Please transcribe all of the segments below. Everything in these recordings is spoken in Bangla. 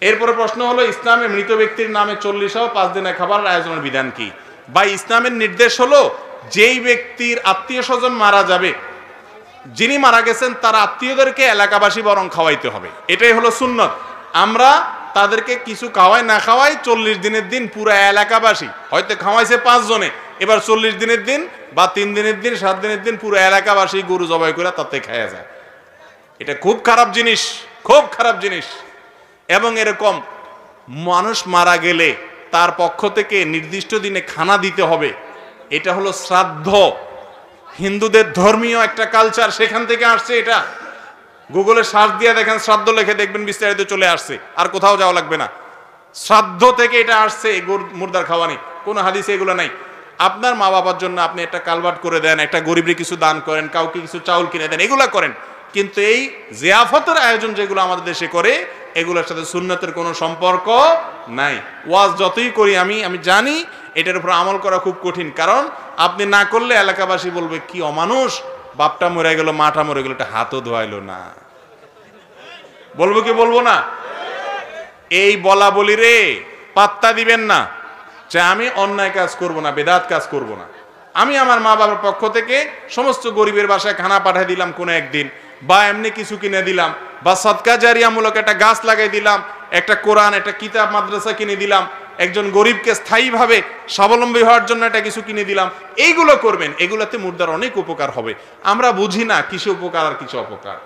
এরপরে প্রশ্ন হলো, ইসলামে মৃত ব্যক্তির নামে 40 5 দিনের খাবারের আয়োজনের বিধান কি? বা ইসলামের নির্দেশ হলো যেই ব্যক্তির আত্মীয় স্বজন মারা যাবে, যিনি মারা গেছেন তার আত্মীয়দেরকে এলাকাবাসী বরং খাওয়াইতে হবে, এটাই হলো সুন্নত। আমরা তাদেরকে কিছু খাওয়াই না খাওয়াই 40 দিনের দিন পুরো এলাকাবাসী, হয়তো খাওয়াইছে 5 জনে, এবার 40 দিনের দিন বা 3 দিনের দিন 7 দিনের দিন পুরো এলাকাবাসী গরু জবাই করে তাতে খাওয়া যায়। এটা খুব খারাপ জিনিস, খুব খারাপ জিনিস। এবং এরকম মানুষ মারা গেলে তার পক্ষ থেকে নির্দিষ্ট দিনে খানা দিতে হবে, এটা হলো শ্রাদ্ধ। হিন্দুদের ধর্মীয় একটা কালচার, সেখান থেকে আসছে এটা। গুগলে সার্চ দিয়ে দেখেন, শ্রাদ্ধ লিখে দেখবেন বিস্তারিত চলে আসছে, আর কোথাও যাওয়া লাগবে না। শ্রাদ্ধ থেকে এটা আসছে, মুর্দার খাওয়ানি, কোনো হাদিসে এগুলো নাই। আপনার মা বাবার জন্য আপনি একটা কালভার্ট করে দেন, একটা গরিবের কিছু দান করেন, কাউকে কিছু চাউল কিনে দেন, এগুলা করেন। কিন্তু এই জিয়াফতের আয়োজন যেগুলো আমাদের দেশে করে, এগুলোর সাথে সুন্নতের কোনো সম্পর্ক নাই। ওয়াজ যতই করি আমি জানি এটার উপর আমল করা খুব কঠিন, কারণ আপনি না করলে এলাকাবাসী বলবে কি অমানুষ, বাপটা মরে গেল, মাটা মরে গেল, এটা হাতও ধোয়াইলো না। বলবো কি বলবো না? এই বলা বলি রে পাত্তা দিবেন না যে আমি অন্যায় কাজ করব না, বেদাত কাজ করব না। আমি আমার মা বাবার পক্ষ থেকে সমস্ত গরিবের বাসায় খানা পাঠিয়ে দিলাম কোনো একদিন, বা এমনি কিছু কিনে দিলাম, বা সদকা জারিয়ামূলক একটা গাছ লাগাই দিলাম, একটা কোরআন, একটা কিতাব মাদ্রাসা কিনে দিলাম, একজন গরিবকে স্থায়ীভাবে স্বাবলম্বী হওয়ার জন্য একটা কিছু কিনে দিলাম, এইগুলো করবেন। এগুলোতে মুর্দার অনেক উপকার হবে। আমরা বুঝি না কিছু উপকার আর কিছু অপকার।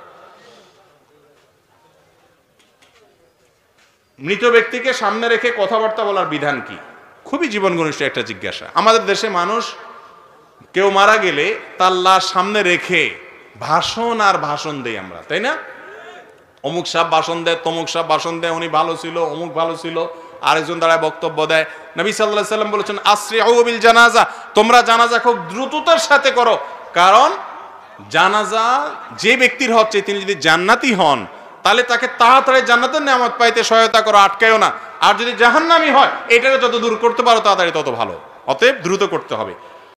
মৃত ব্যক্তিকে সামনে রেখে কথাবার্তা বলার বিধান কি? খুবই জীবন ঘনিষ্ঠ একটা জিজ্ঞাসা। আমাদের দেশে মানুষ কেউ মারা গেলে তার লাশ সামনে রেখে ভাষণ আর ভাষণ দেই আমরা, তাই না? অমুক সাহেব ভাষণ দেয়, তমুক সাহেব ভাষণ দেয়, উনি ভালো ছিল, অমুক ভালো ছিল, আরেকজন দাঁড়ায় বক্তব্য দেয়। নবী সাল্লাল্লাহু আলাইহি সাল্লাম বলেছেন, আসরিউ বিল জানাজা, তোমরা জানাজা খুব দ্রুততার সাথে করো, কারণ জানাজা যে ব্যক্তির হচ্ছে তিনি যদি জান্নাতি হন তাহলে তাকে তাড়াতাড়ি জান্নাতের নেয়ামত পাইতে সহায়তা করো, আটকায়ও না। আর যদি জাহান্নামী হয়, এটাকে যত দূর করতে পারো তাড়াতাড়ি তত ভালো। অতএব দ্রুত করতে হবে।